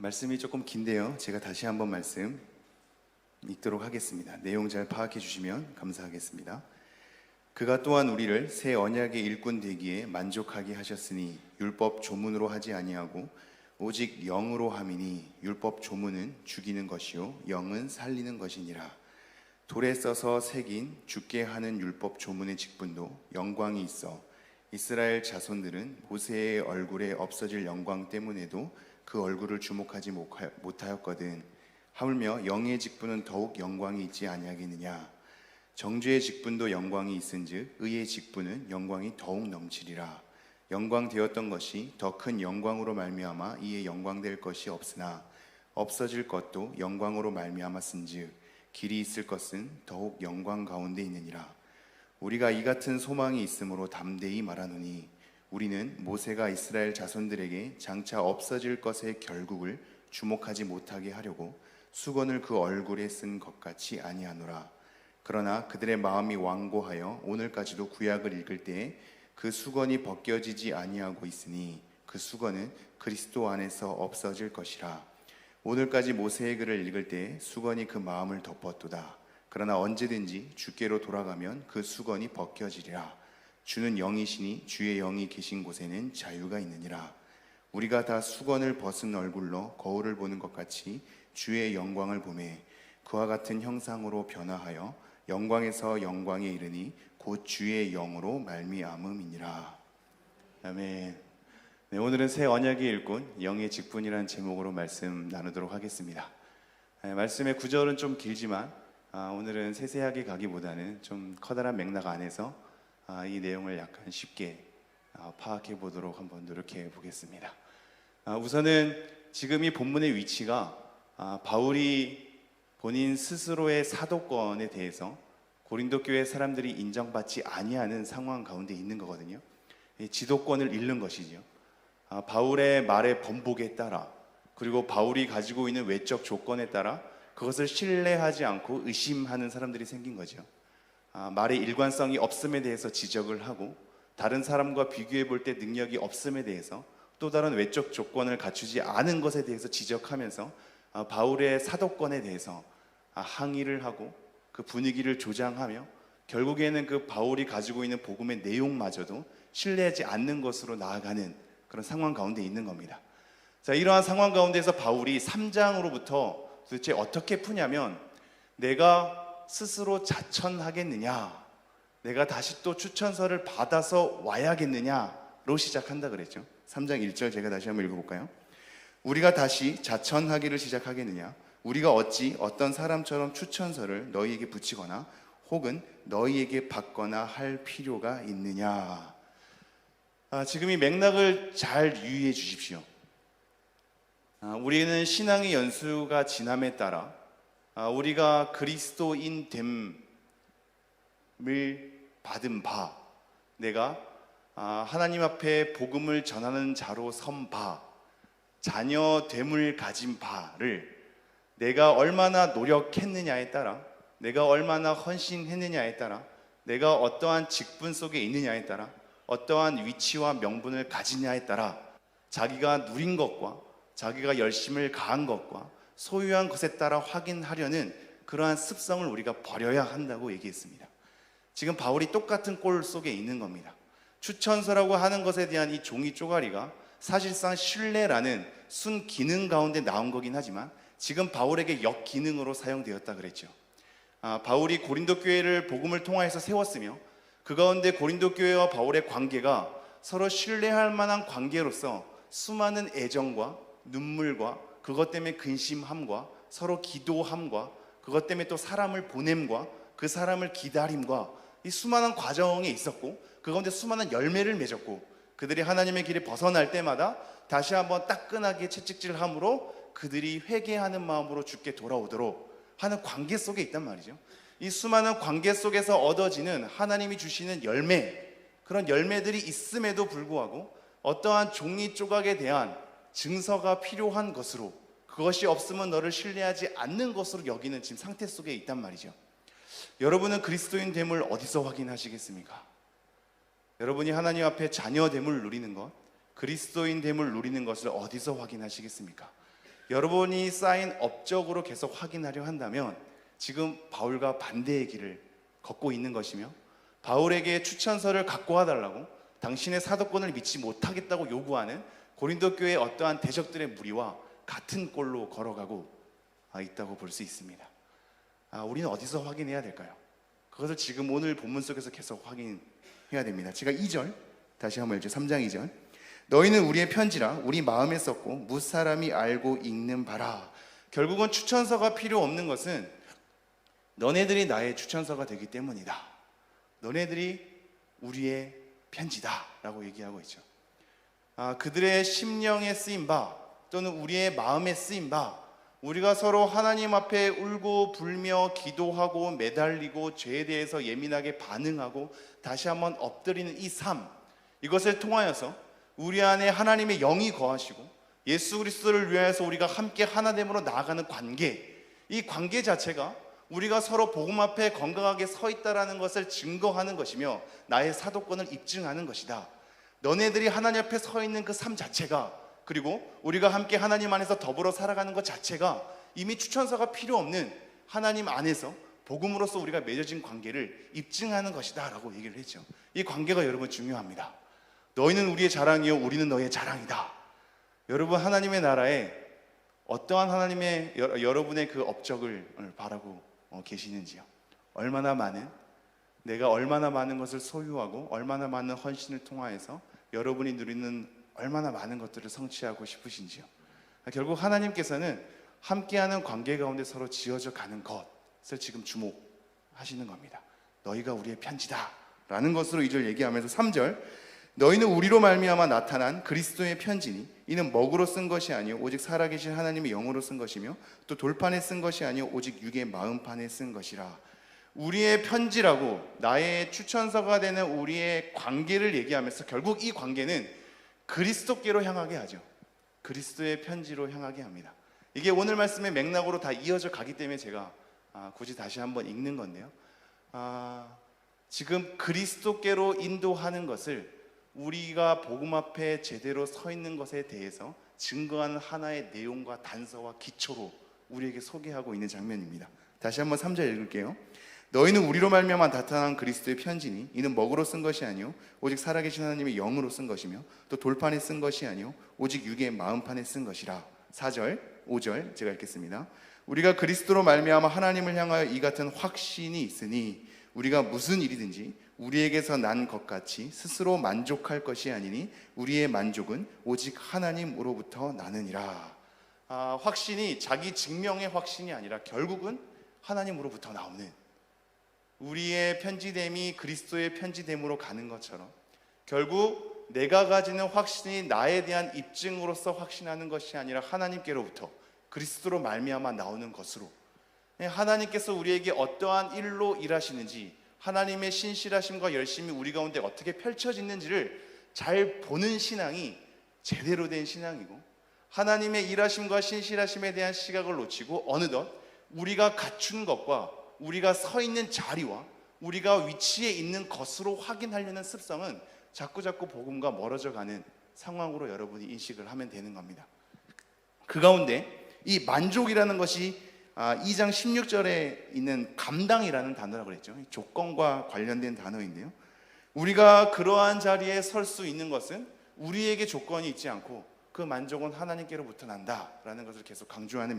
말씀이 조금 긴데요. 제가 다시 한번 말씀 읽도록 하겠습니다. 내용 잘 파악해 주시면 감사하겠습니다. 그가 또한 우리를 새 언약의 일꾼 되기에 만족하게 하셨으니 율법 조문으로 하지 아니하고 오직 영으로 함이니 율법 조문은 죽이는 것이요 영은 살리는 것이니라. 돌에 써서 새긴 죽게 하는 율법 조문의 직분도 영광이 있어 이스라엘 자손들은 모세의 얼굴에 없어질 영광 때문에도 그 얼굴을 주목하지 못하였거든. 하물며 영의 직분은 더욱 영광이 있지 아니하겠느냐. 정죄의 직분도 영광이 있은즉 의의 직분은 영광이 더욱 넘치리라. 영광 되었던 것이 더 큰 영광으로 말미암아 이에 영광될 것이 없으나 없어질 것도 영광으로 말미암았은즉 길이 있을 것은 더욱 영광 가운데 있느니라. 우리가 이 같은 소망이 있으므로 담대히 말하노니 우리는 모세가 이스라엘 자손들에게 장차 없어질 것의 결국을 주목하지 못하게 하려고 수건을 그 얼굴에 쓴 것 같이 아니하노라. 그러나 그들의 마음이 완고하여 오늘까지도 구약을 읽을 때에 그 수건이 벗겨지지 아니하고 있으니 그 수건은 그리스도 안에서 없어질 것이라. 오늘까지 모세의 글을 읽을 때에 수건이 그 마음을 덮었도다. 그러나 언제든지 주께로 돌아가면 그 수건이 벗겨지리라. 주는 영이시니 주의 영이 계신 곳에는 자유가 있느니라. 우리가 다 수건을 벗은 얼굴로 거울을 보는 것 같이 주의 영광을 보매 그와 같은 형상으로 변화하여 영광에서 영광에 이르니 곧 주의 영으로 말미암음이니라. 아멘. 네, 오늘은 새 언약의 일꾼 영의 직분이라는 제목으로 말씀 나누도록 하겠습니다. 말씀의 구절은 좀 길지만 오늘은 세세하게 가기보다는 좀 커다란 맥락 안에서 이 내용을 약간 쉽게 파악해 보도록 한번 노력해 보겠습니다. 우선은 지금 이 본문의 위치가 바울이 본인 스스로의 사도권에 대해서 고린도 교회 사람들이 인정받지 아니하는 상황 가운데 있는 거거든요. 지도권을 잃는 것이죠. 바울의 말의 번복에 따라 그리고 바울이 가지고 있는 외적 조건에 따라 그것을 신뢰하지 않고 의심하는 사람들이 생긴 거죠. 말의 일관성이 없음에 대해서 지적을 하고 다른 사람과 비교해 볼 때 능력이 없음에 대해서 또 다른 외적 조건을 갖추지 않은 것에 대해서 지적하면서 바울의 사도권에 대해서 항의를 하고 그 분위기를 조장하며 결국에는 그 바울이 가지고 있는 복음의 내용마저도 신뢰하지 않는 것으로 나아가는 그런 상황 가운데 있는 겁니다. 자, 이러한 상황 가운데서 바울이 3장으로부터 도대체 어떻게 푸냐면 내가 스스로 자천하겠느냐, 내가 다시 또 추천서를 받아서 와야겠느냐로 시작한다 그랬죠. 3장 1절 제가 다시 한번 읽어볼까요? 우리가 다시 자천하기를 시작하겠느냐, 우리가 어찌 어떤 사람처럼 추천서를 너희에게 붙이거나 혹은 너희에게 받거나 할 필요가 있느냐. 지금 이 맥락을 잘 유의해 주십시오. 우리는 신앙의 연수가 지남에 따라 우리가 그리스도인 됨을 받은 바, 내가 하나님 앞에 복음을 전하는 자로 선 바, 자녀됨을 가진 바를 내가 얼마나 노력했느냐에 따라, 내가 얼마나 헌신했느냐에 따라, 내가 어떠한 직분 속에 있느냐에 따라, 어떠한 위치와 명분을 가지냐에 따라 자기가 누린 것과 자기가 열심을 가한 것과 소유한 것에 따라 확인하려는 그러한 습성을 우리가 버려야 한다고 얘기했습니다. 지금 바울이 똑같은 꼴 속에 있는 겁니다. 추천서라고 하는 것에 대한 이 종이 쪼가리가 사실상 신뢰라는 순 기능 가운데 나온 거긴 하지만 지금 바울에게 역기능으로 사용되었다 그랬죠. 바울이 고린도 교회를 복음을 통하여서 세웠으며 그 가운데 고린도 교회와 바울의 관계가 서로 신뢰할 만한 관계로서 수많은 애정과 눈물과 그것 때문에 근심함과 서로 기도함과 그것 때문에 또 사람을 보냄과 그 사람을 기다림과 이 수많은 과정에 있었고 그 가운데 수많은 열매를 맺었고 그들이 하나님의 길에 벗어날 때마다 다시 한번 따끈하게 채찍질함으로 그들이 회개하는 마음으로 주께 돌아오도록 하는 관계 속에 있단 말이죠. 이 수많은 관계 속에서 얻어지는 하나님이 주시는 열매, 그런 열매들이 있음에도 불구하고 어떠한 종이 조각에 대한 증서가 필요한 것으로, 그것이 없으면 너를 신뢰하지 않는 것으로 여기는 지금 상태 속에 있단 말이죠. 여러분은 그리스도인 됨을 어디서 확인하시겠습니까? 여러분이 하나님 앞에 자녀됨을 누리는 것, 그리스도인 됨을 누리는 것을 어디서 확인하시겠습니까? 여러분이 쌓인 업적으로 계속 확인하려 한다면 지금 바울과 반대의 길을 걷고 있는 것이며, 바울에게 추천서를 갖고 와달라고 당신의 사도권을 믿지 못하겠다고 요구하는 고린도 교회의 어떠한 대적들의 무리와 같은 꼴로 걸어가고 있다고 볼 수 있습니다. 우리는 어디서 확인해야 될까요? 그것을 지금 오늘 본문 속에서 계속 확인해야 됩니다. 제가 2절 다시 한번 읽죠. 3장 2절. 너희는 우리의 편지라 우리 마음에 썼고 무사람이 알고 읽는 바라. 결국은 추천서가 필요 없는 것은 너네들이 나의 추천서가 되기 때문이다. 너네들이 우리의 편지다 라고 얘기하고 있죠. 그들의 심령에 쓰인 바 또는 우리의 마음에 쓰인 바, 우리가 서로 하나님 앞에 울고 불며 기도하고 매달리고 죄에 대해서 예민하게 반응하고 다시 한번 엎드리는 이 삶, 이것을 통하여서 우리 안에 하나님의 영이 거하시고 예수 그리스도를 위하여서 우리가 함께 하나됨으로 나아가는 관계, 이 관계 자체가 우리가 서로 복음 앞에 건강하게 서 있다라는 것을 증거하는 것이며 나의 사도권을 입증하는 것이다. 너네들이 하나님 앞에 서 있는 그 삶 자체가, 그리고 우리가 함께 하나님 안에서 더불어 살아가는 것 자체가 이미 추천서가 필요 없는 하나님 안에서 복음으로서 우리가 맺어진 관계를 입증하는 것이다 라고 얘기를 했죠. 이 관계가 여러분 중요합니다. 너희는 우리의 자랑이요 우리는 너희의 자랑이다. 여러분, 하나님의 나라에 어떠한 하나님의 여러분의 그 업적을 바라고 계시는지요? 내가 얼마나 많은 것을 소유하고 얼마나 많은 헌신을 통하여서 여러분이 누리는 얼마나 많은 것들을 성취하고 싶으신지요? 결국 하나님께서는 함께하는 관계 가운데 서로 지어져 가는 것을 지금 주목하시는 겁니다. 너희가 우리의 편지다 라는 것으로 2절 얘기하면서 3절, 너희는 우리로 말미암아 나타난 그리스도의 편지니 이는 먹으로 쓴 것이 아니요 오직 살아계신 하나님의 영으로 쓴 것이며 또 돌판에 쓴 것이 아니요 오직 육의 마음판에 쓴 것이라. 우리의 편지라고 나의 추천서가 되는 우리의 관계를 얘기하면서 결국 이 관계는 그리스도께로 향하게 하죠. 그리스도의 편지로 향하게 합니다. 이게 오늘 말씀의 맥락으로 다 이어져 가기 때문에 제가 굳이 다시 한번 읽는 건데요. 지금 그리스도께로 인도하는 것을 우리가 복음 앞에 제대로 서 있는 것에 대해서 증거하는 하나의 내용과 단서와 기초로 우리에게 소개하고 있는 장면입니다. 다시 한번 3절 읽을게요. 너희는 우리로 말미암아 나타난 그리스도의 편지니 이는 먹으로 쓴 것이 아니요 오직 살아계신 하나님의 영으로 쓴 것이며 또 돌판에 쓴 것이 아니요 오직 육의 마음판에 쓴 것이라. 4절 5절 제가 읽겠습니다. 우리가 그리스도로 말미암아 하나님을 향하여 이 같은 확신이 있으니 우리가 무슨 일이든지 우리에게서 난 것 같이 스스로 만족할 것이 아니니 우리의 만족은 오직 하나님으로부터 나느니라. 확신이 자기 증명의 확신이 아니라 결국은 하나님으로부터 나오는, 우리의 편지됨이 그리스도의 편지됨으로 가는 것처럼 결국 내가 가지는 확신이 나에 대한 입증으로서 확신하는 것이 아니라 하나님께로부터 그리스도로 말미암아 나오는 것으로, 하나님께서 우리에게 어떠한 일로 일하시는지, 하나님의 신실하심과 열심이 우리 가운데 어떻게 펼쳐지는지를 잘 보는 신앙이 제대로 된 신앙이고, 하나님의 일하심과 신실하심에 대한 시각을 놓치고 어느덧 우리가 갖춘 것과 우리가 서 있는 자리와 우리가 위치에 있는 것으로 확인하려는 습성은 자꾸자꾸 복음과 멀어져 가는 상황으로 여러분이 인식을 하면 되는 겁니다. 그 가운데 이 만족이라는 것이 2장 16절에 있는 감당이라는 단어라고 그랬죠. 조건과 관련된 단어인데요, 우리가 그러한 자리에 설 수 있는 것은 우리에게 조건이 있지 않고 그 만족은 하나님께로부터 난다라는 것을 계속 강조하는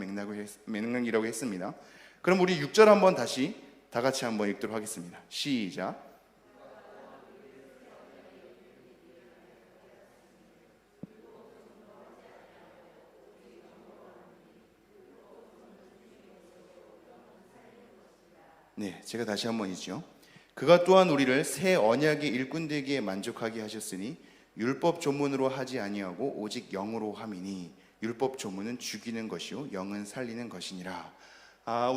맥락이라고 했습니다. 그럼 우리 6절 한번 다시 다 같이 한번 읽도록 하겠습니다. 시작. 네, 제가 다시 한번 읽죠. 그가 또한 우리를 새 언약의 일꾼 되기에 만족하게 하셨으니 율법 조문으로 하지 아니하고 오직 영으로 함이니 율법 조문은 죽이는 것이요 영은 살리는 것이니라.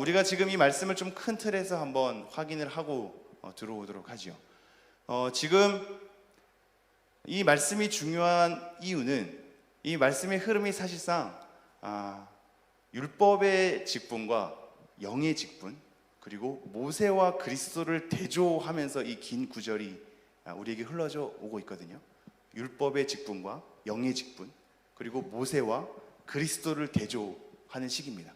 우리가 지금 이 말씀을 좀 큰 틀에서 한번 확인을 하고 들어오도록 하죠. 지금 이 말씀이 중요한 이유는 이 말씀의 흐름이 사실상 율법의 직분과 영의 직분, 그리고 모세와 그리스도를 대조하면서 이 긴 구절이 우리에게 흘러져 오고 있거든요. 율법의 직분과 영의 직분, 그리고 모세와 그리스도를 대조하는 식입니다.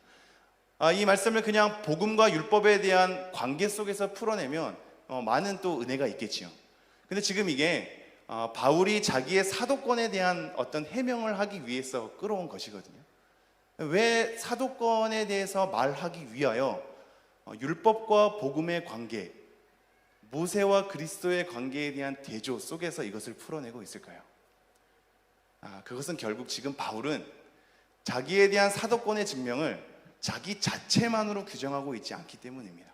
이 말씀을 그냥 복음과 율법에 대한 관계 속에서 풀어내면 많은 또 은혜가 있겠지요. 근데 지금 이게 바울이 자기의 사도권에 대한 어떤 해명을 하기 위해서 끌어온 것이거든요. 왜 사도권에 대해서 말하기 위하여 율법과 복음의 관계, 모세와 그리스도의 관계에 대한 대조 속에서 이것을 풀어내고 있을까요? 그것은 결국 지금 바울은 자기에 대한 사도권의 증명을 자기 자체만으로 규정하고 있지 않기 때문입니다.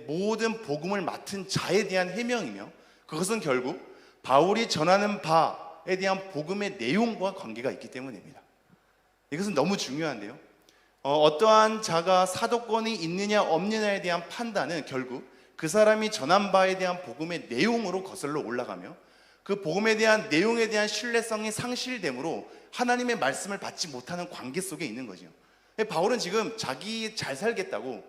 모든 복음을 맡은 자에 대한 해명이며, 그것은 결국 바울이 전하는 바에 대한 복음의 내용과 관계가 있기 때문입니다. 이것은 너무 중요한데요. 어떠한 자가 사도권이 있느냐 없느냐에 대한 판단은 결국 그 사람이 전한 바에 대한 복음의 내용으로 거슬러 올라가며, 그 복음에 대한 내용에 대한 신뢰성이 상실되므로 하나님의 말씀을 받지 못하는 관계 속에 있는 거죠. 바울은 지금 자기 잘 살겠다고,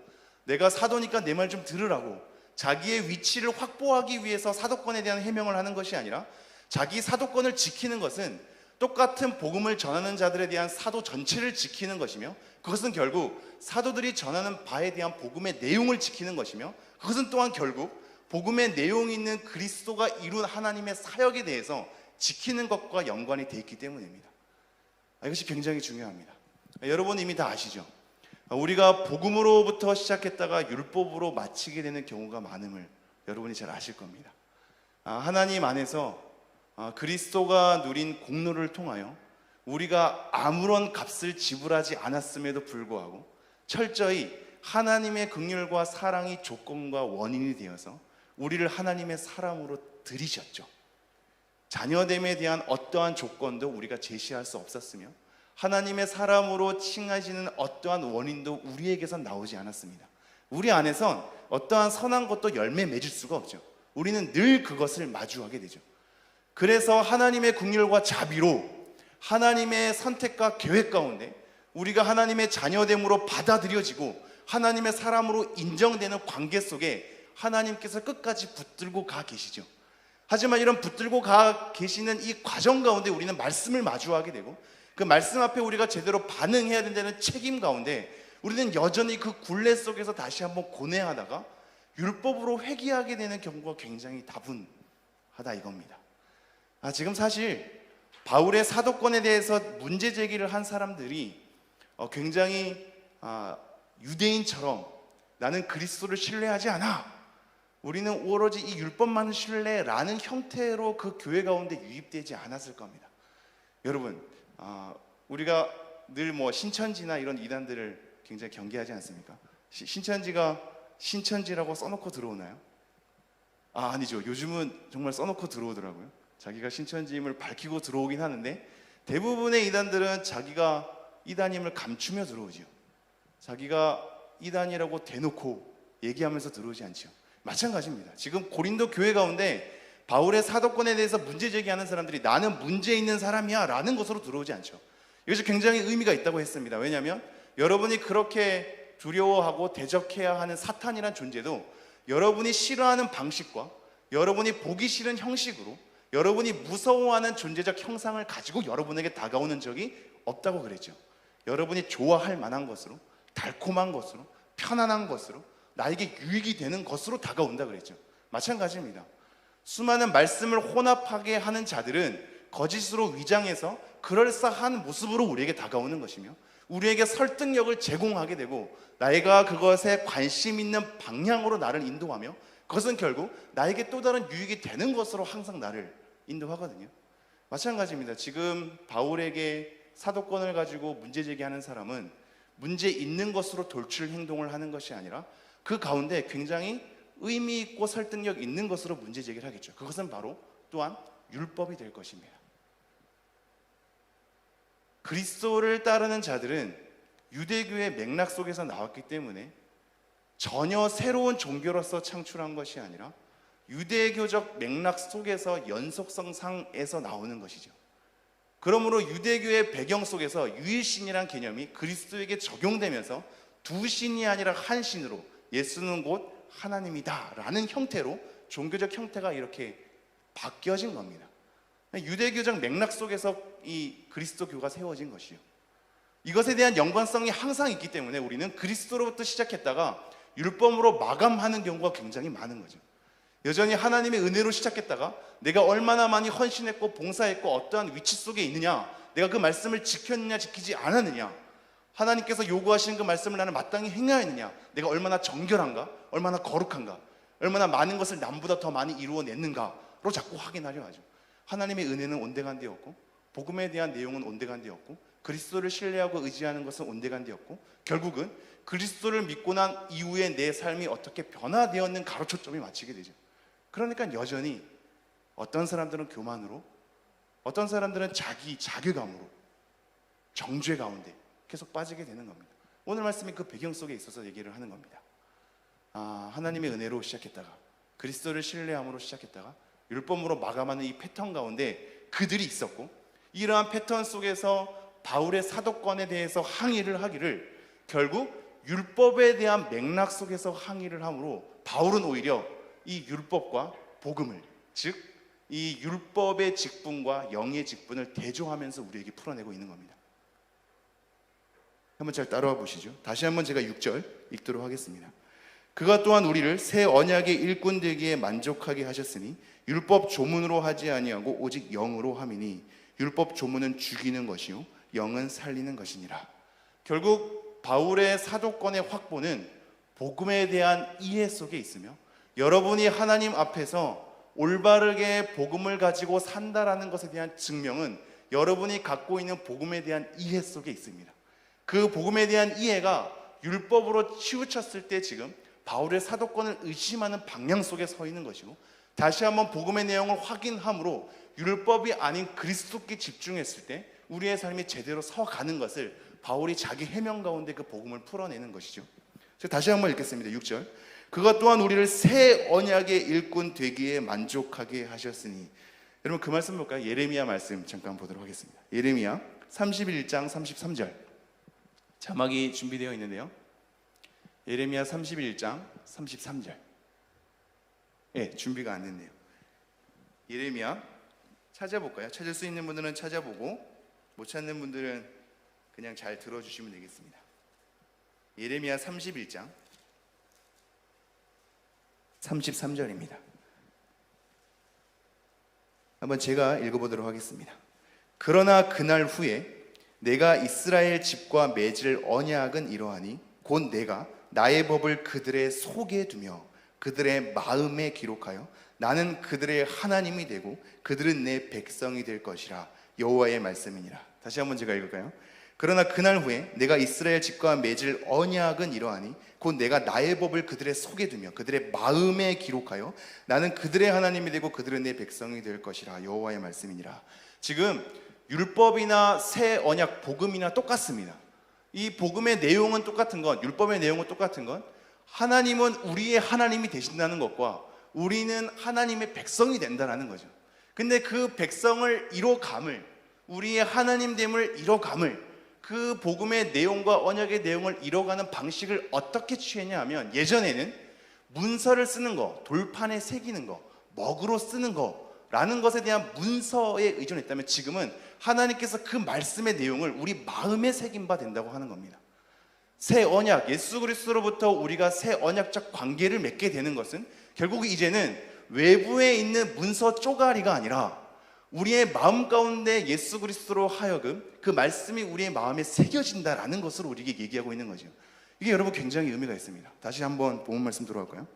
내가 사도니까 내 말 좀 들으라고, 자기의 위치를 확보하기 위해서 사도권에 대한 해명을 하는 것이 아니라, 자기 사도권을 지키는 것은 똑같은 복음을 전하는 자들에 대한 사도 전체를 지키는 것이며, 그것은 결국 사도들이 전하는 바에 대한 복음의 내용을 지키는 것이며, 그것은 또한 결국 복음의 내용이 있는 그리스도가 이룬 하나님의 사역에 대해서 지키는 것과 연관이 되어 있기 때문입니다. 이것이 굉장히 중요합니다. 여러분 이미 다 아시죠? 우리가 복음으로부터 시작했다가 율법으로 마치게 되는 경우가 많음을 여러분이 잘 아실 겁니다. 하나님 안에서 그리스도가 누린 공로를 통하여 우리가 아무런 값을 지불하지 않았음에도 불구하고 철저히 하나님의 긍휼과 사랑이 조건과 원인이 되어서 우리를 하나님의 사람으로 들이셨죠. 자녀됨에 대한 어떠한 조건도 우리가 제시할 수 없었으며, 하나님의 사람으로 칭하시는 어떠한 원인도 우리에게서 나오지 않았습니다. 우리 안에선 어떠한 선한 것도 열매 맺을 수가 없죠. 우리는 늘 그것을 마주하게 되죠. 그래서 하나님의 긍휼과 자비로 하나님의 선택과 계획 가운데 우리가 하나님의 자녀됨으로 받아들여지고 하나님의 사람으로 인정되는 관계 속에 하나님께서 끝까지 붙들고 가 계시죠. 하지만 이런 붙들고 가 계시는 이 과정 가운데 우리는 말씀을 마주하게 되고, 그 말씀 앞에 우리가 제대로 반응해야 된다는 책임 가운데 우리는 여전히 그 굴레 속에서 다시 한번 고뇌하다가 율법으로 회귀하게 되는 경우가 굉장히 다분하다 이겁니다. 지금 사실 바울의 사도권에 대해서 문제 제기를 한 사람들이 굉장히 유대인처럼 나는 그리스도를 신뢰하지 않아, 우리는 오로지 이 율법만을 신뢰라는 형태로 그 교회 가운데 유입되지 않았을 겁니다. 여러분, 우리가 늘 신천지나 이런 이단들을 굉장히 경계하지 않습니까? 신천지가 신천지라고 써놓고 들어오나요? 아니죠. 요즘은 정말 써놓고 들어오더라고요. 자기가 신천지임을 밝히고 들어오긴 하는데, 대부분의 이단들은 자기가 이단임을 감추며 들어오죠. 자기가 이단이라고 대놓고 얘기하면서 들어오지 않죠. 마찬가지입니다. 지금 고린도 교회 가운데 바울의 사도권에 대해서 문제 제기하는 사람들이 나는 문제 있는 사람이야 라는 것으로 들어오지 않죠. 이것이 굉장히 의미가 있다고 했습니다. 왜냐하면 여러분이 그렇게 두려워하고 대적해야 하는 사탄이란 존재도 여러분이 싫어하는 방식과 여러분이 보기 싫은 형식으로 여러분이 무서워하는 존재적 형상을 가지고 여러분에게 다가오는 적이 없다고 그랬죠. 여러분이 좋아할 만한 것으로, 달콤한 것으로, 편안한 것으로, 나에게 유익이 되는 것으로 다가온다 그랬죠. 마찬가지입니다. 수많은 말씀을 혼합하게 하는 자들은 거짓으로 위장해서 그럴싸한 모습으로 우리에게 다가오는 것이며, 우리에게 설득력을 제공하게 되고 내가 그것에 관심 있는 방향으로 나를 인도하며, 그것은 결국 나에게 또 다른 유익이 되는 것으로 항상 나를 인도하거든요. 마찬가지입니다. 지금 바울에게 사도권을 가지고 문제 제기하는 사람은 문제 있는 것으로 돌출 행동을 하는 것이 아니라 그 가운데 굉장히 의미 있고 설득력 있는 것으로 문제 제기를 하겠죠. 그것은 바로 또한 율법이 될 것입니다. 그리스도를 따르는 자들은 유대교의 맥락 속에서 나왔기 때문에 전혀 새로운 종교로서 창출한 것이 아니라 유대교적 맥락 속에서 연속성상에서 나오는 것이죠. 그러므로 유대교의 배경 속에서 유일신이란 개념이 그리스도에게 적용되면서 두 신이 아니라 한 신으로, 예수는 곧 하나님이다 라는 형태로 종교적 형태가 이렇게 바뀌어진 겁니다. 유대교적 맥락 속에서 이 그리스도교가 세워진 것이요. 이것에 대한 연관성이 항상 있기 때문에 우리는 그리스도로부터 시작했다가 율법으로 마감하는 경우가 굉장히 많은 거죠. 여전히 하나님의 은혜로 시작했다가 내가 얼마나 많이 헌신했고 봉사했고 어떠한 위치 속에 있느냐, 내가 그 말씀을 지켰느냐 지키지 않았느냐, 하나님께서 요구하시는 그 말씀을 나는 마땅히 행하였느냐, 내가 얼마나 정결한가, 얼마나 거룩한가, 얼마나 많은 것을 남보다 더 많이 이루어냈는가로 자꾸 확인하려 하죠. 하나님의 은혜는 온데간데였고, 복음에 대한 내용은 온데간데였고, 그리스도를 신뢰하고 의지하는 것은 온데간데였고, 결국은 그리스도를 믿고 난 이후에 내 삶이 어떻게 변화되었는가로 초점이 맞추게 되죠. 그러니까 여전히 어떤 사람들은 교만으로, 어떤 사람들은 자괴감으로, 정죄 가운데 계속 빠지게 되는 겁니다. 오늘 말씀이 그 배경 속에 있어서 얘기를 하는 겁니다. 하나님의 은혜로 시작했다가 그리스도를 신뢰함으로 시작했다가 율법으로 마감하는 이 패턴 가운데 그들이 있었고, 이러한 패턴 속에서 바울의 사도권에 대해서 항의를 하기를 결국 율법에 대한 맥락 속에서 항의를 함으로 바울은 오히려 이 율법과 복음을, 즉 이 율법의 직분과 영의 직분을 대조하면서 우리에게 풀어내고 있는 겁니다. 한번 잘 따라와 보시죠. 다시 한번 제가 6절 읽도록 하겠습니다. 그가 또한 우리를 새 언약의 일꾼 되기에 만족하게 하셨으니 율법 조문으로 하지 아니하고 오직 영으로 함이니 율법 조문은 죽이는 것이요 영은 살리는 것이니라. 결국 바울의 사도권의 확보는 복음에 대한 이해 속에 있으며, 여러분이 하나님 앞에서 올바르게 복음을 가지고 산다라는 것에 대한 증명은 여러분이 갖고 있는 복음에 대한 이해 속에 있습니다. 그 복음에 대한 이해가 율법으로 치우쳤을 때 지금 바울의 사도권을 의심하는 방향 속에 서 있는 것이고, 다시 한번 복음의 내용을 확인함으로 율법이 아닌 그리스도께 집중했을 때 우리의 삶이 제대로 서가는 것을 바울이 자기 해명 가운데 그 복음을 풀어내는 것이죠. 제가 다시 한번 읽겠습니다. 6절. 그가 또한 우리를 새 언약의 일꾼 되기에 만족하게 하셨으니. 여러분 그 말씀 볼까요? 예레미야 말씀 잠깐 보도록 하겠습니다. 예레미야 31장 33절 자막이 준비되어 있는데요. 예레미야 31장 33절. 준비가 안 됐네요. 예레미야 찾아볼까요? 찾을 수 있는 분들은 찾아보고 못 찾는 분들은 그냥 잘 들어주시면 되겠습니다. 예레미야 31장 33절입니다. 한번 제가 읽어보도록 하겠습니다. 그러나 그날 후에 내가 이스라엘 집과 맺을 언약은 이러하니 곧 내가 나의 법을 그들의 속에 두며 그들의 마음에 기록하여 나는 그들의 하나님이 되고 그들은 내 백성이 될 것이라. 여호와의 말씀이니라. 다시 한번 제가 읽을까요? 그러나 그날 후에 내가 이스라엘 집과 맺을 언약은 이러하니 곧 내가 나의 법을 그들의 속에 두며 그들의 마음에 기록하여 나는 그들의 하나님이 되고 그들은 내 백성이 될 것이라. 여호와의 말씀이니라. 지금 율법이나 새 언약, 복음이나 똑같습니다. 이 복음의 내용은 똑같은 건, 율법의 내용은 똑같은 건 하나님은 우리의 하나님이 되신다는 것과 우리는 하나님의 백성이 된다는 거죠. 근데 그 백성을 이뤄감을, 우리의 하나님됨을 이뤄감을, 그 복음의 내용과 언약의 내용을 이뤄가는 방식을 어떻게 취했냐 하면, 예전에는 문서를 쓰는 거, 돌판에 새기는 거, 먹으로 쓰는 거라는 것에 대한 문서에 의존했다면, 지금은 하나님께서 그 말씀의 내용을 우리 마음에 새긴 바 된다고 하는 겁니다. 새 언약, 예수 그리스도로부터 우리가 새 언약적 관계를 맺게 되는 것은 결국 이제는 외부에 있는 문서 쪼가리가 아니라 우리의 마음 가운데 예수 그리스도로 하여금 그 말씀이 우리의 마음에 새겨진다라는 것으로 우리에게 얘기하고 있는 거죠. 이게 여러분 굉장히 의미가 있습니다. 다시 한번 본문 말씀 들어갈까요?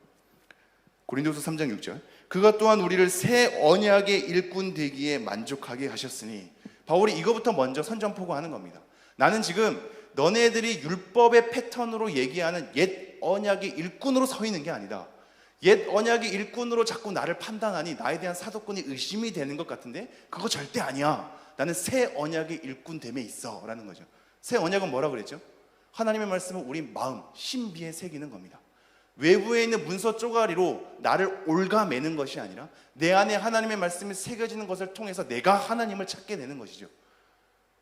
고린도서 3장 6절. 그가 또한 우리를 새 언약의 일꾼 되기에 만족하게 하셨으니. 바울이 이거부터 먼저 선전포고하는 겁니다. 나는 지금 너네들이 율법의 패턴으로 얘기하는 옛 언약의 일꾼으로 서 있는 게 아니다. 옛 언약의 일꾼으로 자꾸 나를 판단하니 나에 대한 사도권이 의심이 되는 것 같은데 그거 절대 아니야. 나는 새 언약의 일꾼됨에 있어 라는 거죠. 새 언약은 뭐라 그랬죠? 하나님의 말씀은 우리 마음, 신비에 새기는 겁니다. 외부에 있는 문서 쪼가리로 나를 옭아매는 것이 아니라 내 안에 하나님의 말씀이 새겨지는 것을 통해서 내가 하나님을 찾게 되는 것이죠.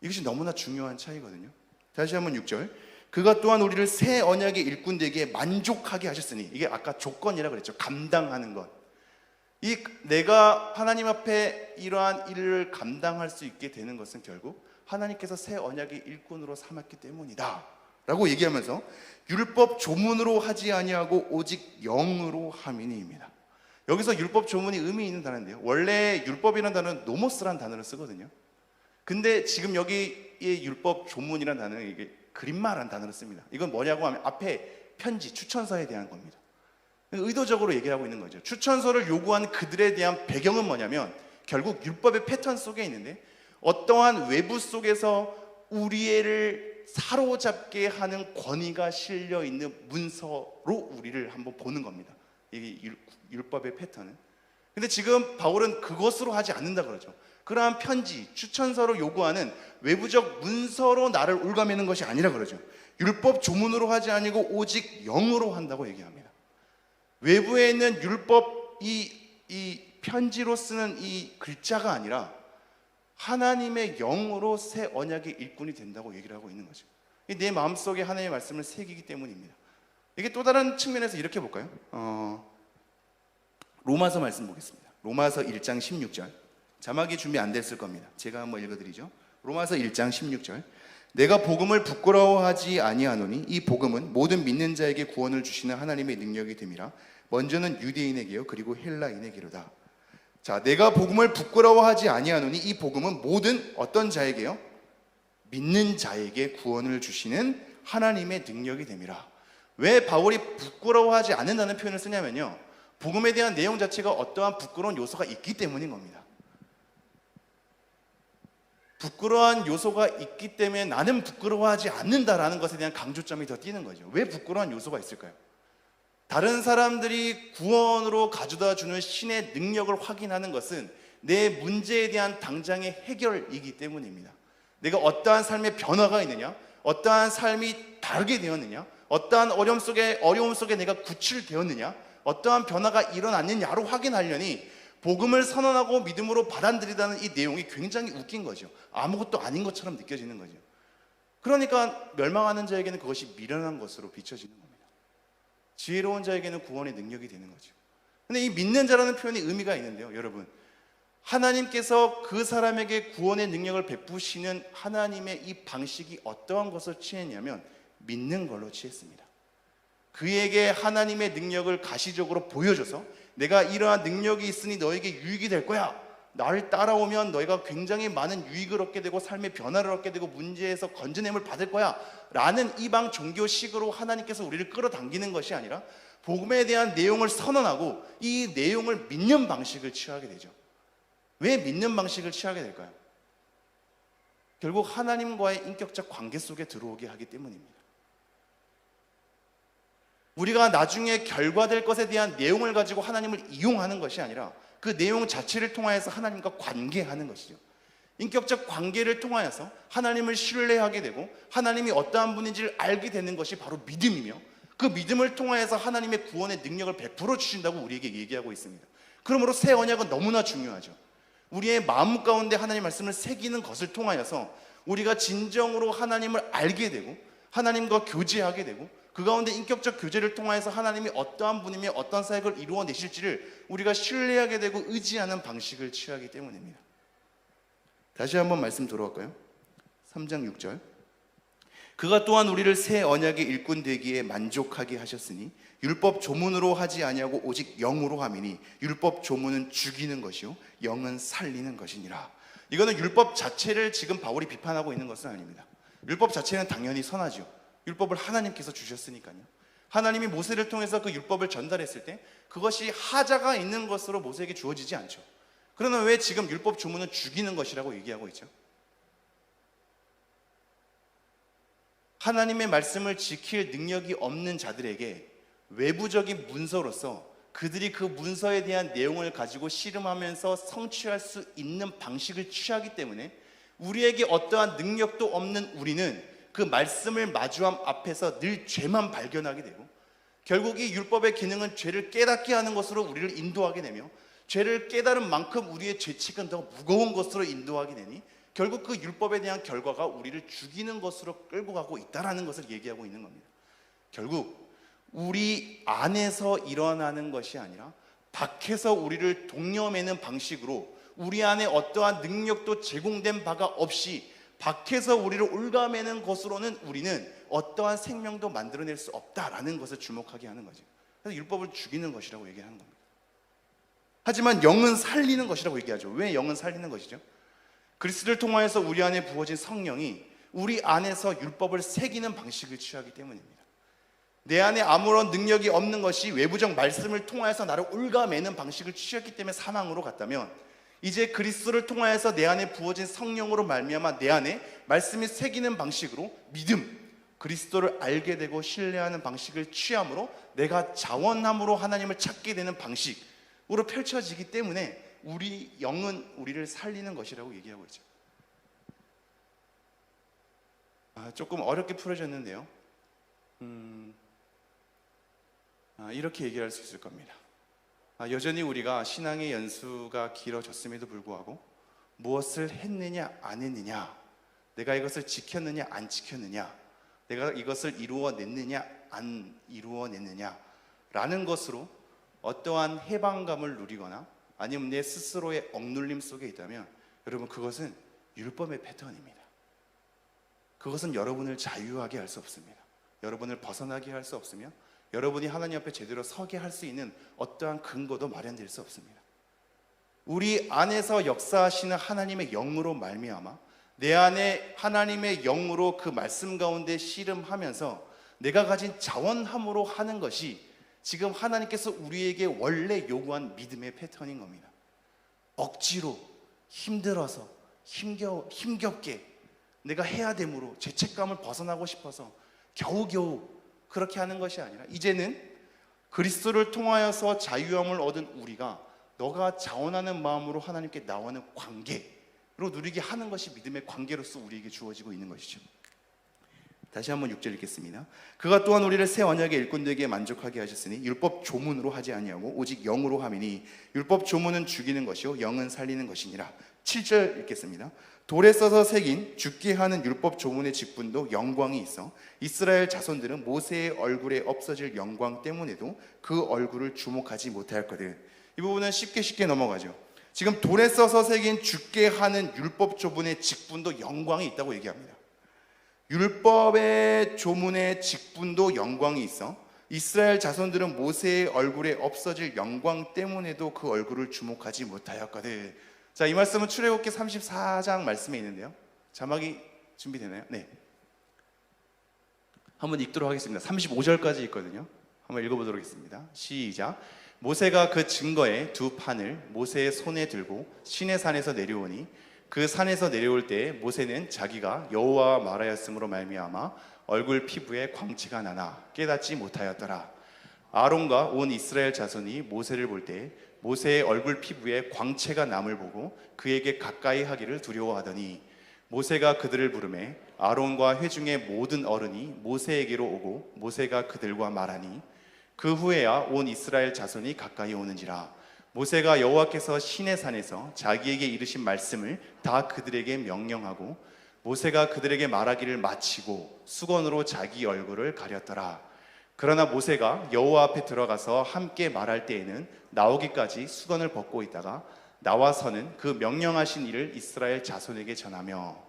이것이 너무나 중요한 차이거든요. 다시 한번 6절. 그가 또한 우리를 새 언약의 일꾼 되기에 만족하게 하셨으니. 이게 아까 조건이라 그랬죠. 감당하는 것. 내가 하나님 앞에 이러한 일을 감당할 수 있게 되는 것은 결국 하나님께서 새 언약의 일꾼으로 삼았기 때문이다 라고 얘기하면서 율법 조문으로 하지 아니하고 오직 영으로 함이니입니다. 여기서 율법 조문이 의미 있는 단어인데요, 원래 율법이라는 단어는 노모스라는 단어를 쓰거든요. 근데 지금 여기의 율법 조문이라는 단어는 이게 그림마라는 단어를 씁니다. 이건 뭐냐고 하면 앞에 편지, 추천서에 대한 겁니다. 의도적으로 얘기하고 있는 거죠. 추천서를 요구한 그들에 대한 배경은 뭐냐면 결국 율법의 패턴 속에 있는데 어떠한 외부 속에서 우리를 사로잡게 하는 권위가 실려 있는 문서로 우리를 한번 보는 겁니다. 이게 율법의 패턴은. 근데 지금 바울은 그것으로 하지 않는다 그러죠. 그러한 편지, 추천서로 요구하는 외부적 문서로 나를 올가매는 것이 아니라 그러죠. 율법 조문으로 하지 아니고 오직 영으로 한다고 얘기합니다. 외부에 있는 율법, 이 편지로 쓰는 이 글자가 아니라 하나님의 영으로 새 언약의 일꾼이 된다고 얘기를 하고 있는 거죠. 내 마음속에 하나님의 말씀을 새기기 때문입니다. 이게 또 다른 측면에서 이렇게 볼까요? 로마서 말씀 보겠습니다. 로마서 1장 16절. 자막이 준비 안 됐을 겁니다. 제가 한번 읽어드리죠. 로마서 1장 16절. 내가 복음을 부끄러워하지 아니하노니 이 복음은 모든 믿는 자에게 구원을 주시는 하나님의 능력이 됨이라. 먼저는 유대인에게요 그리고 헬라인에게로다. 자, 내가 복음을 부끄러워하지 아니하노니 이 복음은 모든 어떤 자에게요? 믿는 자에게 구원을 주시는 하나님의 능력이 됨이라. 왜 바울이 부끄러워하지 않는다는 표현을 쓰냐면요, 복음에 대한 내용 자체가 어떠한 부끄러운 요소가 있기 때문인 겁니다. 부끄러운 요소가 있기 때문에 나는 부끄러워하지 않는다라는 것에 대한 강조점이 더 띄는 거죠. 왜 부끄러운 요소가 있을까요? 다른 사람들이 구원으로 가져다 주는 신의 능력을 확인하는 것은 내 문제에 대한 당장의 해결이기 때문입니다. 내가 어떠한 삶의 변화가 있느냐, 어떠한 삶이 다르게 되었느냐, 어떠한 어려움 속에 내가 구출되었느냐, 어떠한 변화가 일어났느냐로 확인하려니 복음을 선언하고 믿음으로 받아들이다는 이 내용이 굉장히 웃긴 거죠. 아무것도 아닌 것처럼 느껴지는 거죠. 그러니까 멸망하는 자에게는 그것이 미련한 것으로 비춰지는 겁니다. 지혜로운 자에게는 구원의 능력이 되는 거죠. 근데 이 믿는 자라는 표현이 의미가 있는데요, 여러분, 하나님께서 그 사람에게 구원의 능력을 베푸시는 하나님의 이 방식이 어떠한 것을 취했냐면 믿는 걸로 취했습니다. 그에게 하나님의 능력을 가시적으로 보여줘서 내가 이러한 능력이 있으니 너에게 유익이 될 거야, 나를 따라오면 너희가 굉장히 많은 유익을 얻게 되고 삶의 변화를 얻게 되고 문제에서 건져냄을 받을 거야 라는 이방 종교식으로 하나님께서 우리를 끌어당기는 것이 아니라 복음에 대한 내용을 선언하고 이 내용을 믿는 방식을 취하게 되죠. 왜 믿는 방식을 취하게 될까요? 결국 하나님과의 인격적 관계 속에 들어오게 하기 때문입니다. 우리가 나중에 결과될 것에 대한 내용을 가지고 하나님을 이용하는 것이 아니라 그 내용 자체를 통하여서 하나님과 관계하는 것이죠. 인격적 관계를 통하여서 하나님을 신뢰하게 되고 하나님이 어떠한 분인지를 알게 되는 것이 바로 믿음이며, 그 믿음을 통하여서 하나님의 구원의 능력을 베풀어 주신다고 우리에게 얘기하고 있습니다. 그러므로 새 언약은 너무나 중요하죠. 우리의 마음 가운데 하나님의 말씀을 새기는 것을 통하여서 우리가 진정으로 하나님을 알게 되고 하나님과 교제하게 되고 그 가운데 인격적 교제를 통해서 하나님이 어떠한 분이며 어떤 사역을 이루어내실지를 우리가 신뢰하게 되고 의지하는 방식을 취하기 때문입니다. 다시 한번 말씀 돌아갈까요? 3장 6절. 그가 또한 우리를 새 언약의 일꾼 되기에 만족하게 하셨으니 율법 조문으로 하지 아니하고 오직 영으로 함이니 율법 조문은 죽이는 것이요 영은 살리는 것이니라. 이거는 율법 자체를 지금 바울이 비판하고 있는 것은 아닙니다. 율법 자체는 당연히 선하죠. 율법을 하나님께서 주셨으니까요. 하나님이 모세를 통해서 그 율법을 전달했을 때 그것이 하자가 있는 것으로 모세에게 주어지지 않죠. 그러나 왜 지금 율법 조문은 죽이는 것이라고 얘기하고 있죠? 하나님의 말씀을 지킬 능력이 없는 자들에게 외부적인 문서로서 그들이 그 문서에 대한 내용을 가지고 씨름하면서 성취할 수 있는 방식을 취하기 때문에 우리에게 어떠한 능력도 없는 우리는 그 말씀을 마주함 앞에서 늘 죄만 발견하게 되고, 결국 이 율법의 기능은 죄를 깨닫게 하는 것으로 우리를 인도하게 되며 죄를 깨달은 만큼 우리의 죄책은 더 무거운 것으로 인도하게 되니 결국 그 율법에 대한 결과가 우리를 죽이는 것으로 끌고 가고 있다는 것을 얘기하고 있는 겁니다. 결국 우리 안에서 일어나는 것이 아니라 밖에서 우리를 독려매는 방식으로 우리 안에 어떠한 능력도 제공된 바가 없이 밖에서 우리를 올가매는 것으로는 우리는 어떠한 생명도 만들어낼 수 없다라는 것을 주목하게 하는 거죠. 그래서 율법을 죽이는 것이라고 얘기하는 겁니다. 하지만 영은 살리는 것이라고 얘기하죠. 왜 영은 살리는 것이죠? 그리스도를 통하여서 우리 안에 부어진 성령이 우리 안에서 율법을 새기는 방식을 취하기 때문입니다. 내 안에 아무런 능력이 없는 것이 외부적 말씀을 통하여서 나를 올가매는 방식을 취했기 때문에 사망으로 갔다면, 이제 그리스도를 통하여서 내 안에 부어진 성령으로 말미암아 내 안에 말씀이 새기는 방식으로 믿음, 그리스도를 알게 되고 신뢰하는 방식을 취함으로 내가 자원함으로 하나님을 찾게 되는 방식으로 펼쳐지기 때문에 우리 영은 우리를 살리는 것이라고 얘기하고 있죠. 조금 어렵게 풀어졌는데요. 이렇게 얘기할 수 있을 겁니다. 여전히 우리가 신앙의 연수가 길어졌음에도 불구하고 무엇을 했느냐 안 했느냐, 내가 이것을 지켰느냐 안 지켰느냐, 내가 이것을 이루어냈느냐 안 이루어냈느냐 라는 것으로 어떠한 해방감을 누리거나 아니면 내 스스로의 억눌림 속에 있다면, 여러분, 그것은 율법의 패턴입니다. 그것은 여러분을 자유하게 할 수 없습니다. 여러분을 벗어나게 할 수 없으며 여러분이 하나님 앞에 제대로 서게 할 수 있는 어떠한 근거도 마련될 수 없습니다. 우리 안에서 역사하시는 하나님의 영으로 말미암아 내 안에 하나님의 영으로 그 말씀 가운데 씨름하면서 내가 가진 자원함으로 하는 것이 지금 하나님께서 우리에게 원래 요구한 믿음의 패턴인 겁니다. 억지로, 힘들어서, 힘겹게 내가 해야 되므로 죄책감을 벗어나고 싶어서 겨우겨우 그렇게 하는 것이 아니라, 이제는 그리스도를 통하여서 자유함을 얻은 우리가 너가 자원하는 마음으로 하나님께 나오는 관계로 누리게 하는 것이 믿음의 관계로서 우리에게 주어지고 있는 것이죠. 다시 한번 6절 읽겠습니다. 그가 또한 우리를 새 언약의 일꾼되게 만족하게 하셨으니 율법 조문으로 하지 아니하고 오직 영으로 함이니 율법 조문은 죽이는 것이요 영은 살리는 것이니라. 7절 읽겠습니다. 돌에 써서 새긴 죽게 하는 율법 조문의 직분도 영광이 있어 이스라엘 자손들은 모세의 얼굴에 없어질 영광 때문에도 그 얼굴을 주목하지 못하였거든. 이 부분은 쉽게 넘어가죠. 지금 돌에 써서 새긴 죽게 하는 율법 조문의 직분도 영광이 있다고 얘기합니다. 율법의 조문의 직분도 영광이 있어 이스라엘 자손들은 모세의 얼굴에 없어질 영광 때문에도 그 얼굴을 주목하지 못하였거든. 자, 이 말씀은 출애굽기 34장 말씀에 있는데요. 자막이 준비되나요? 네. 한번 읽도록 하겠습니다. 35절까지 있거든요. 한번 읽어보도록 하겠습니다. 시작. 모세가 그 증거의 두 판을 모세의 손에 들고 시내산에서 내려오니 그 산에서 내려올 때 모세는 자기가 여호와와 말하였으므로 말미암아 얼굴 피부에 광채가 나나 깨닫지 못하였더라. 아론과 온 이스라엘 자손이 모세를 볼 때 모세의 얼굴 피부에 광채가 남을 보고 그에게 가까이 하기를 두려워하더니 모세가 그들을 부르매 아론과 회중의 모든 어른이 모세에게로 오고 모세가 그들과 말하니 그 후에야 온 이스라엘 자손이 가까이 오는지라. 모세가 여호와께서 시내산에서 자기에게 이르신 말씀을 다 그들에게 명령하고 모세가 그들에게 말하기를 마치고 수건으로 자기 얼굴을 가렸더라. 그러나 모세가 여호와 앞에 들어가서 함께 말할 때에는 나오기까지 수건을 벗고 있다가 나와서는 그 명령하신 일을 이스라엘 자손에게 전하며.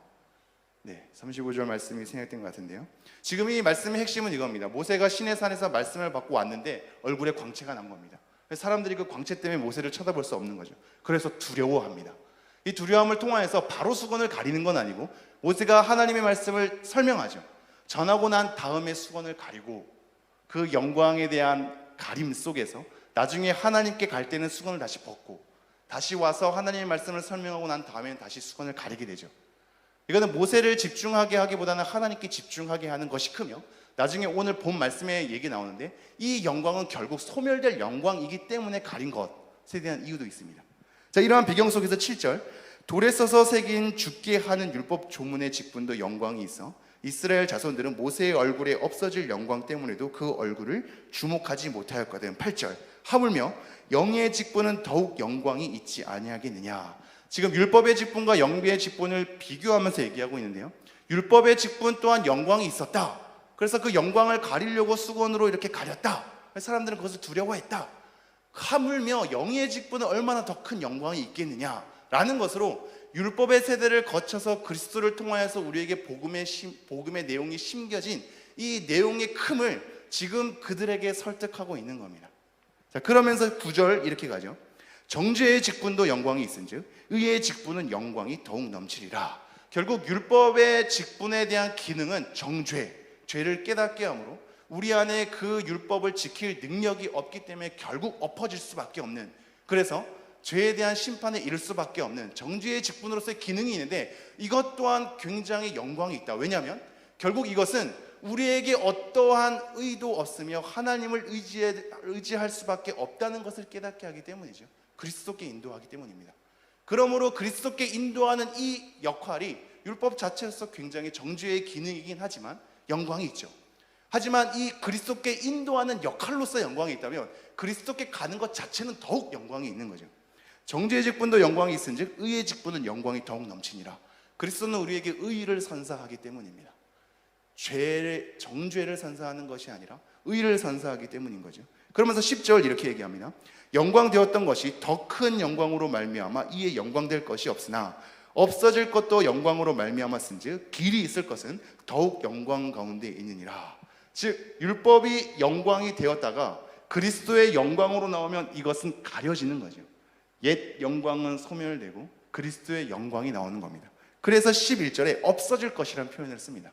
네, 35절 말씀이 생략된 것 같은데요. 지금 이 말씀의 핵심은 이겁니다. 모세가 시내산에서 말씀을 받고 왔는데 얼굴에 광채가 난 겁니다. 사람들이 그 광채 때문에 모세를 쳐다볼 수 없는 거죠. 그래서 두려워합니다. 이 두려움을 통하여서 바로 수건을 가리는 건 아니고 모세가 하나님의 말씀을 설명하죠. 전하고 난 다음에 수건을 가리고 그 영광에 대한 가림 속에서 나중에 하나님께 갈 때는 수건을 다시 벗고 다시 와서 하나님의 말씀을 설명하고 난 다음에는 다시 수건을 가리게 되죠. 이거는 모세를 집중하게 하기보다는 하나님께 집중하게 하는 것이 크며, 나중에 오늘 본 말씀에 얘기 나오는데 이 영광은 결국 소멸될 영광이기 때문에 가린 것에 대한 이유도 있습니다. 자, 이러한 배경 속에서 7절, 돌에 써서 새긴 죽게 하는 율법 조문의 직분도 영광이 있어 이스라엘 자손들은 모세의 얼굴에 없어질 영광 때문에도 그 얼굴을 주목하지 못하였거든. 8절, 하물며 영의 직분은 더욱 영광이 있지 아니하겠느냐. 지금 율법의 직분과 영의 직분을 비교하면서 얘기하고 있는데요, 율법의 직분 또한 영광이 있었다. 그래서 그 영광을 가리려고 수건으로 이렇게 가렸다. 사람들은 그것을 두려워했다. 하물며 영의 직분은 얼마나 더 큰 영광이 있겠느냐라는 것으로 율법의 세대를 거쳐서 그리스도를 통하여서 우리에게 복음의 내용이 심겨진 이 내용의 큼을 지금 그들에게 설득하고 있는 겁니다. 자, 그러면서 9절 이렇게 가죠. 정죄의 직분도 영광이 있은즉 의의 직분은 영광이 더욱 넘치리라. 결국 율법의 직분에 대한 기능은 정죄, 죄를 깨닫게 함으로 우리 안에 그 율법을 지킬 능력이 없기 때문에 결국 엎어질 수밖에 없는, 그래서 죄에 대한 심판에 이를 수밖에 없는 정죄의 직분으로서의 기능이 있는데, 이것 또한 굉장히 영광이 있다. 왜냐하면 결국 이것은 우리에게 어떠한 의도 없으며 하나님을 의지할 수밖에 없다는 것을 깨닫게 하기 때문이죠. 그리스도께 인도하기 때문입니다. 그러므로 그리스도께 인도하는 이 역할이 율법 자체로서 굉장히 정죄의 기능이긴 하지만 영광이 있죠. 하지만 이 그리스도께 인도하는 역할로서 영광이 있다면 그리스도께 가는 것 자체는 더욱 영광이 있는 거죠. 정죄의 직분도 영광이 있은즉 의의 직분은 영광이 더욱 넘치니라. 그리스도는 우리에게 의를 선사하기 때문입니다. 정죄를 선사하는 것이 아니라 의를 선사하기 때문인 거죠. 그러면서 10절 이렇게 얘기합니다. 영광되었던 것이 더 큰 영광으로 말미암아 이에 영광될 것이 없으나 없어질 것도 영광으로 말미암았은즉 길이 있을 것은 더욱 영광 가운데 있느니라. 즉 율법이 영광이 되었다가 그리스도의 영광으로 나오면 이것은 가려지는 거죠. 옛 영광은 소멸되고 그리스도의 영광이 나오는 겁니다. 그래서 11절에 없어질 것이라는 표현을 씁니다.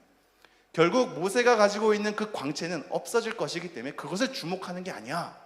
결국 모세가 가지고 있는 그 광채는 없어질 것이기 때문에 그것을 주목하는 게 아니야.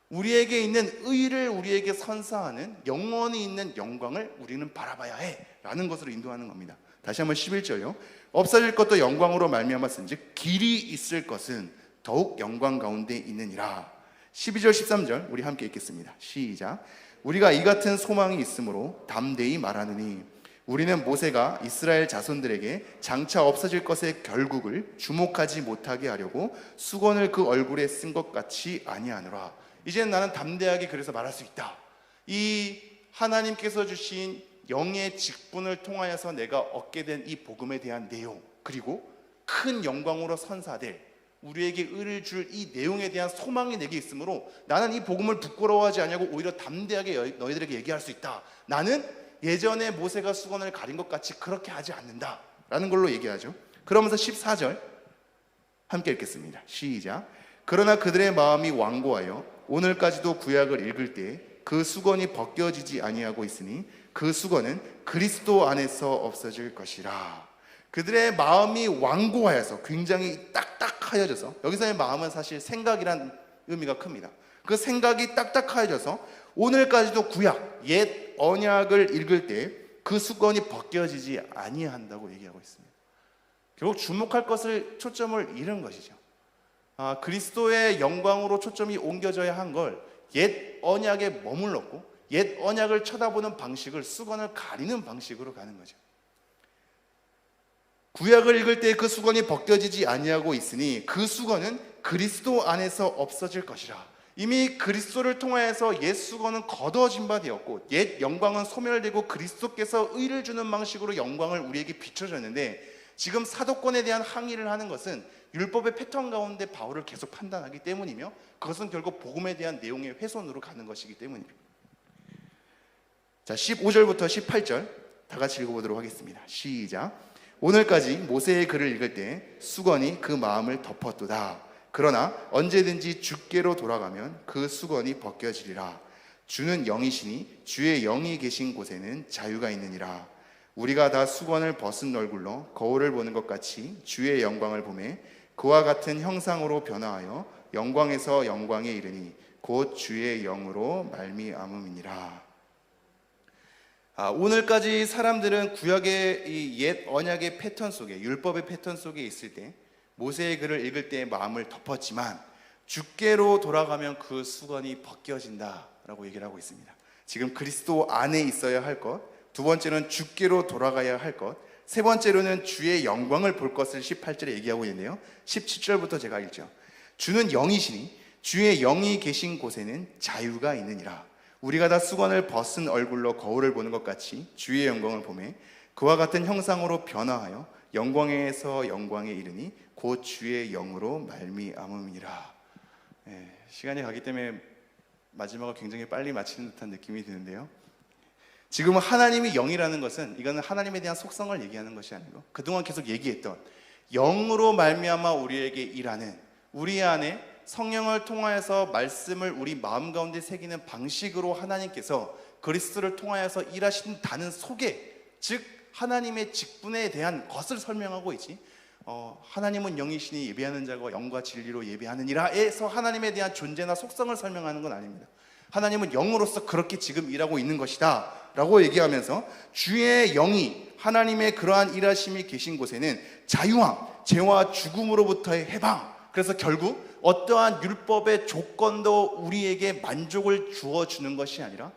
우리에게 있는 의를 우리에게 선사하는 영원히 있는 영광을 우리는 바라봐야 해 라는 것으로 인도하는 겁니다. 다시 한번 11절요. 없어질 것도 영광으로 말미암았은즉 길이 있을 것은 더욱 영광 가운데 있느니라. 12절 13절 우리 함께 읽겠습니다. 시작. 우리가 이 같은 소망이 있으므로 담대히 말하느니 우리는 모세가 이스라엘 자손들에게 장차 없어질 것의 결국을 주목하지 못하게 하려고 수건을 그 얼굴에 쓴 것 같이 아니하노라. 이제는 나는 담대하게 그래서 말할 수 있다. 이 하나님께서 주신 영의 직분을 통하여서 내가 얻게 된 이 복음에 대한 내용, 그리고 큰 영광으로 선사될 우리에게 의를 줄 이 내용에 대한 소망이 내게 있으므로 나는 이 복음을 부끄러워하지 아니하고 오히려 담대하게 너희들에게 얘기할 수 있다. 나는 예전에 모세가 수건을 가린 것 같이 그렇게 하지 않는다 라는 걸로 얘기하죠. 그러면서 14절 함께 읽겠습니다. 시작. 그러나 그들의 마음이 완고하여 오늘까지도 구약을 읽을 때 그 수건이 벗겨지지 아니하고 있으니 그 수건은 그리스도 안에서 없어질 것이라. 그들의 마음이 완고하여서 굉장히 딱딱하여져서, 여기서의 마음은 사실 생각이란 의미가 큽니다. 그 생각이 딱딱하여져서 오늘까지도 구약, 옛 언약을 읽을 때 그 수건이 벗겨지지 아니한다고 얘기하고 있습니다. 결국 주목할 것을 초점을 잃은 것이죠. 그리스도의 영광으로 초점이 옮겨져야 한 걸 옛 언약에 머물렀고 옛 언약을 쳐다보는 방식을 수건을 가리는 방식으로 가는 거죠. 구약을 읽을 때 그 수건이 벗겨지지 아니하고 있으니 그 수건은 그리스도 안에서 없어질 것이라. 이미 그리스도를 통하여서 옛 수건은 걷어진 바 되었고 옛 영광은 소멸되고 그리스도께서 의를 주는 방식으로 영광을 우리에게 비춰줬는데, 지금 사도권에 대한 항의를 하는 것은 율법의 패턴 가운데 바울을 계속 판단하기 때문이며 그것은 결국 복음에 대한 내용의 훼손으로 가는 것이기 때문입니다. 자, 15절부터 18절 다 같이 읽어보도록 하겠습니다. 시작. 오늘까지 모세의 글을 읽을 때 수건이 그 마음을 덮었도다. 그러나 언제든지 주께로 돌아가면 그 수건이 벗겨지리라. 주는 영이시니 주의 영이 계신 곳에는 자유가 있느니라. 우리가 다 수건을 벗은 얼굴로 거울을 보는 것 같이 주의 영광을 보매 그와 같은 형상으로 변화하여 영광에서 영광에 이르니 곧 주의 영으로 말미암음이니라. 오늘까지 사람들은 구약의 이 옛 언약의 패턴 속에, 율법의 패턴 속에 있을 때 모세의 글을 읽을 때 마음을 덮었지만 주께로 돌아가면 그 수건이 벗겨진다라고 얘기를 하고 있습니다. 지금 그리스도 안에 있어야 할 것, 두 번째는 주께로 돌아가야 할 것, 세 번째로는 주의 영광을 볼 것을 18절에 얘기하고 있는데요. 17절부터 제가 읽죠. 주는 영이시니 주의 영이 계신 곳에는 자유가 있느니라. 우리가 다 수건을 벗은 얼굴로 거울을 보는 것 같이 주의 영광을 보매 그와 같은 형상으로 변화하여 영광에서 영광에 이르니 곧 주의 영으로 말미암음이라. 시간이 가기 때문에 마지막을 굉장히 빨리 마치는 듯한 느낌이 드는데요. 지금은 하나님이 영이라는 것은 이거는 하나님에 대한 속성을 얘기하는 것이 아니고 그동안 계속 얘기했던 영으로 말미암아 우리에게 일하는, 우리 안에 성령을 통하여서 말씀을 우리 마음 가운데 새기는 방식으로 하나님께서 그리스도를 통하여서 일하신다는 소개, 즉 하나님의 직분에 대한 것을 설명하고 있지, 하나님은 영이시니 예배하는 자가 영과 진리로 예배하느니라에서 하나님에 대한 존재나 속성을 설명하는 건 아닙니다. 하나님은 영으로서 그렇게 지금 일하고 있는 것이다 라고 얘기하면서 주의 영이 하나님의 그러한 일하심이 계신 곳에는 자유함, 죄와 죽음으로부터의 해방, 그래서 결국 어떠한 율법의 조건도 우리에게 만족을 주어주는 것이 아니라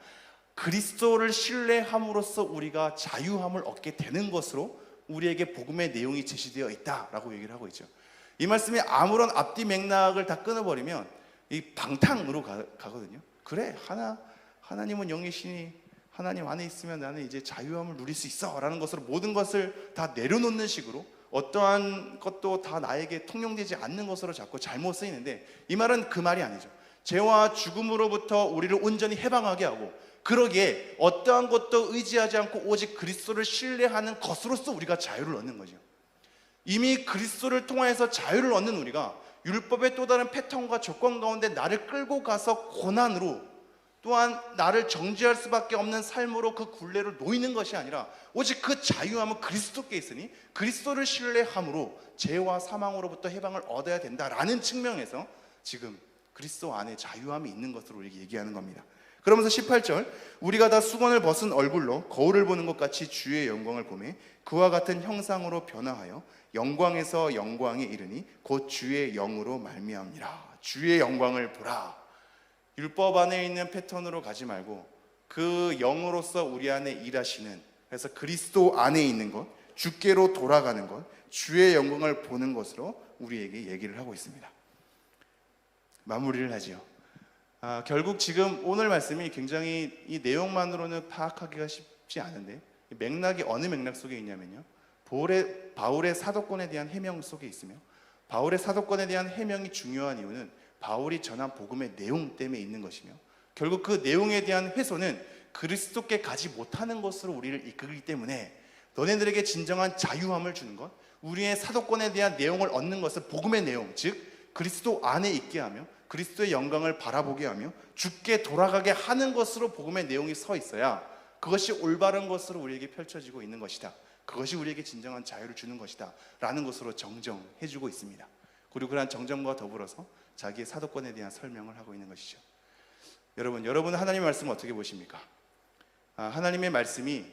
그리스도를 신뢰함으로써 우리가 자유함을 얻게 되는 것으로 우리에게 복음의 내용이 제시되어 있다라고 얘기를 하고 있죠. 이 말씀이 아무런 앞뒤 맥락을 다 끊어버리면 이 방탕으로 가거든요. 그래, 하나님은 영이시니 하나님 안에 있으면 나는 이제 자유함을 누릴 수 있어 라는 것으로 모든 것을 다 내려놓는 식으로 어떠한 것도 다 나에게 통용되지 않는 것으로 자꾸 잘못 쓰이는데, 이 말은 그 말이 아니죠. 죄와 죽음으로부터 우리를 온전히 해방하게 하고 그러기에 어떠한 것도 의지하지 않고 오직 그리스도를 신뢰하는 것으로서 우리가 자유를 얻는 거죠. 이미 그리스도를 통해서 자유를 얻는 우리가 율법의 또 다른 패턴과 조건 가운데 나를 끌고 가서 고난으로, 또한 나를 정죄할 수밖에 없는 삶으로 그 굴레로 놓이는 것이 아니라 오직 그 자유함은 그리스도께 있으니 그리스도를 신뢰함으로 죄와 사망으로부터 해방을 얻어야 된다라는 측면에서 지금 그리스도 안에 자유함이 있는 것으로 우리에게 얘기하는 겁니다. 그러면서 18절, 우리가 다 수건을 벗은 얼굴로 거울을 보는 것 같이 주의 영광을 보매 그와 같은 형상으로 변화하여 영광에서 영광에 이르니 곧 주의 영으로 말미암니라. 주의 영광을 보라. 율법 안에 있는 패턴으로 가지 말고 그 영으로서 우리 안에 일하시는, 그래서 그리스도 안에 있는 것, 주께로 돌아가는 것, 주의 영광을 보는 것으로 우리에게 얘기를 하고 있습니다. 마무리를 하지요. 결국 지금 오늘 말씀이 굉장히 이 내용만으로는 파악하기가 쉽지 않은데 맥락이 어느 맥락 속에 있냐면요, 바울의 사도권에 대한 해명 속에 있으며, 바울의 사도권에 대한 해명이 중요한 이유는 바울이 전한 복음의 내용 때문에 있는 것이며, 결국 그 내용에 대한 훼손은 그리스도께 가지 못하는 것으로 우리를 이끌기 때문에 너네들에게 진정한 자유함을 주는 것, 우리의 사도권에 대한 내용을 얻는 것은 복음의 내용, 즉 그리스도 안에 있게 하며 그리스도의 영광을 바라보게 하며 주께 돌아가게 하는 것으로 복음의 내용이 서 있어야 그것이 올바른 것으로 우리에게 펼쳐지고 있는 것이다, 그것이 우리에게 진정한 자유를 주는 것이다 라는 것으로 정정해주고 있습니다. 그리고 그러한 정정과 더불어서 자기의 사도권에 대한 설명을 하고 있는 것이죠. 여러분은 하나님의 말씀을 어떻게 보십니까? 하나님의 말씀이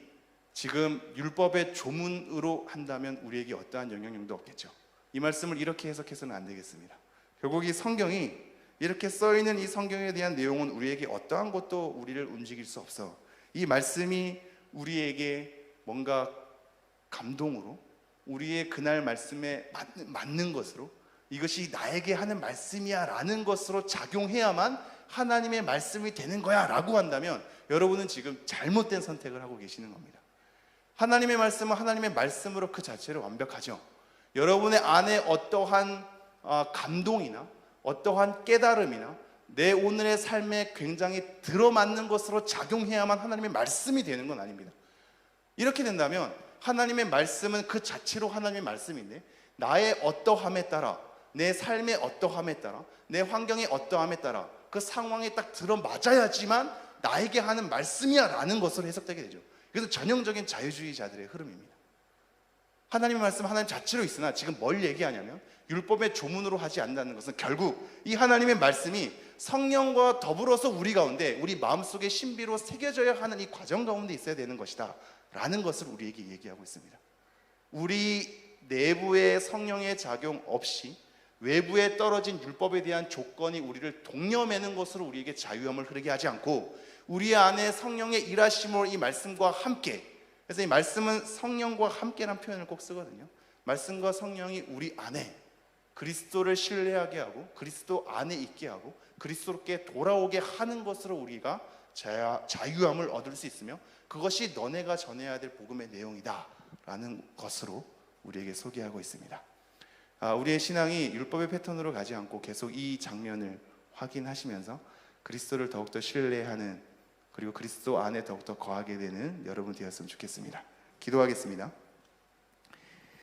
지금 율법의 조문으로 한다면 우리에게 어떠한 영향력도 없겠죠. 이 말씀을 이렇게 해석해서는 안 되겠습니다. 결국 이 성경이 이렇게 써있는 이 성경에 대한 내용은 우리에게 어떠한 것도 우리를 움직일 수 없어. 이 말씀이 우리에게 뭔가 감동으로, 우리의 그날 말씀에 맞는 것으로, 이것이 나에게 하는 말씀이야 라는 것으로 작용해야만 하나님의 말씀이 되는 거야 라고 한다면 여러분은 지금 잘못된 선택을 하고 계시는 겁니다. 하나님의 말씀은 하나님의 말씀으로 그 자체로 완벽하죠. 여러분의 안에 어떠한 감동이나 어떠한 깨달음이나 내 오늘의 삶에 굉장히 들어맞는 것으로 작용해야만 하나님의 말씀이 되는 건 아닙니다. 이렇게 된다면 하나님의 말씀은 그 자체로 하나님의 말씀인데 나의 어떠함에 따라, 내 삶의 어떠함에 따라, 내 환경의 어떠함에 따라 그 상황에 딱 들어맞아야지만 나에게 하는 말씀이야 라는 것으로 해석되게 되죠. 그래서 전형적인 자유주의자들의 흐름입니다. 하나님의 말씀 하나님 자체로 있으나 지금 뭘 얘기하냐면 율법의 조문으로 하지 않는다는 것은 결국 이 하나님의 말씀이 성령과 더불어서 우리 가운데, 우리 마음속에 신비로 새겨져야 하는 이 과정 가운데 있어야 되는 것이다 라는 것을 우리에게 얘기하고 있습니다. 우리 내부의 성령의 작용 없이 외부에 떨어진 율법에 대한 조건이 우리를 동여매는 것으로 우리에게 자유함을 흐르게 하지 않고 우리 안에 성령의 일하심으로 이 말씀과 함께, 그래서 이 말씀은 성령과 함께라는 표현을 꼭 쓰거든요. 말씀과 성령이 우리 안에 그리스도를 신뢰하게 하고 그리스도 안에 있게 하고 그리스도께 돌아오게 하는 것으로 우리가 자유함을 얻을 수 있으며 그것이 너네가 전해야 될 복음의 내용이다 라는 것으로 우리에게 소개하고 있습니다. 우리의 신앙이 율법의 패턴으로 가지 않고 계속 이 장면을 확인하시면서 그리스도를 더욱더 신뢰하는 그리고 그리스도 안에 더욱더 거하게 되는 여러분 되었으면 좋겠습니다. 기도하겠습니다.